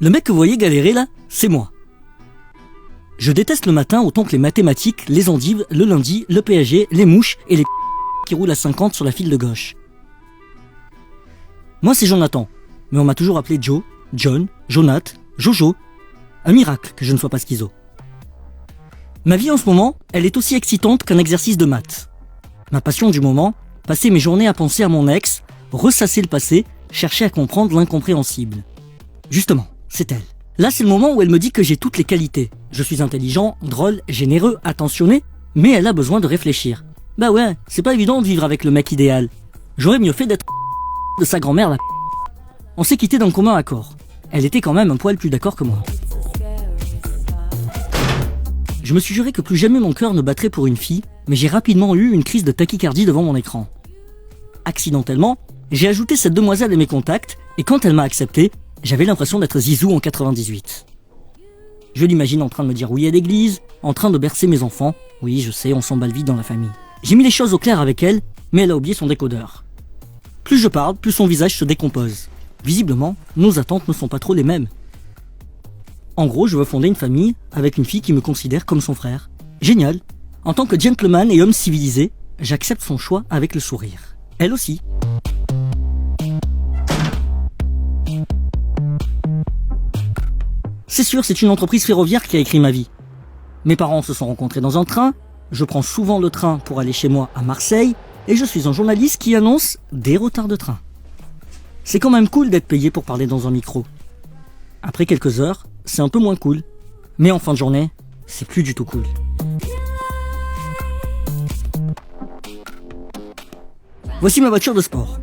Le mec que vous voyez galérer là, c'est moi. Je déteste le matin autant que les mathématiques, les endives, le lundi, le PSG, les mouches et les qui roulent à 50 sur la file de gauche. Moi c'est Jonathan, mais on m'a toujours appelé Joe, John, Jonath, Jojo. Un miracle que je ne sois pas schizo. Ma vie en ce moment, elle est aussi excitante qu'un exercice de maths. Ma passion du moment, passer mes journées à penser à mon ex, ressasser le passé, chercher à comprendre l'incompréhensible. Justement, c'est elle. Là, c'est le moment où elle me dit que j'ai toutes les qualités. Je suis intelligent, drôle, généreux, attentionné, mais elle a besoin de réfléchir. Bah ouais, c'est pas évident de vivre avec le mec idéal. J'aurais mieux fait d'être de sa grand-mère la. On s'est quitté d'un commun accord. Elle était quand même un poil plus d'accord que moi. Je me suis juré que plus jamais mon cœur ne battrait pour une fille, mais j'ai rapidement eu une crise de tachycardie devant mon écran. Accidentellement, j'ai ajouté cette demoiselle à mes contacts, et quand elle m'a accepté, j'avais l'impression d'être Zizou en 98. Je l'imagine en train de me dire oui à l'église, en train de bercer mes enfants. Oui, je sais, on s'emballe vite dans la famille. J'ai mis les choses au clair avec elle, mais elle a oublié son décodeur. Plus je parle, plus son visage se décompose. Visiblement, nos attentes ne sont pas trop les mêmes. En gros, je veux fonder une famille avec une fille qui me considère comme son frère. Génial. En tant que gentleman et homme civilisé, j'accepte son choix avec le sourire. Elle aussi. C'est sûr, c'est une entreprise ferroviaire qui a écrit ma vie. Mes parents se sont rencontrés dans un train, je prends souvent le train pour aller chez moi à Marseille, et je suis un journaliste qui annonce des retards de train. C'est quand même cool d'être payé pour parler dans un micro. Après quelques heures, c'est un peu moins cool. Mais en fin de journée, c'est plus du tout cool. Voici ma voiture de sport.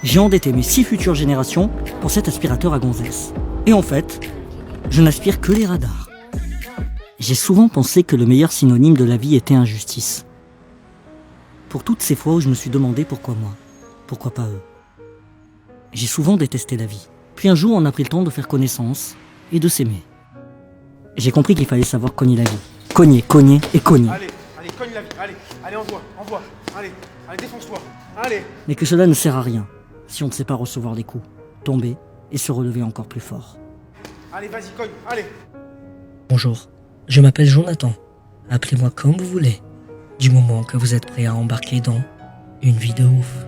J'ai endetté mes 6 futures générations pour cet aspirateur à gonzesse. Et en fait, je n'aspire que les radars. J'ai souvent pensé que le meilleur synonyme de la vie était injustice. Pour toutes ces fois où je me suis demandé pourquoi moi, pourquoi pas eux. J'ai souvent détesté la vie. Puis un jour, on a pris le temps de faire connaissance et de s'aimer. J'ai compris qu'il fallait savoir cogner la vie. Cogner, cogner et cogner. Allez, cogne la vie, allez, envoie, allez, défonce-toi, allez. Mais que cela ne sert à rien si on ne sait pas recevoir les coups, tomber et se relever encore plus fort. Allez, vas-y, cogne, allez. Bonjour, je m'appelle Jonathan. Appelez-moi comme vous voulez, du moment que vous êtes prêt à embarquer dans une vie de ouf.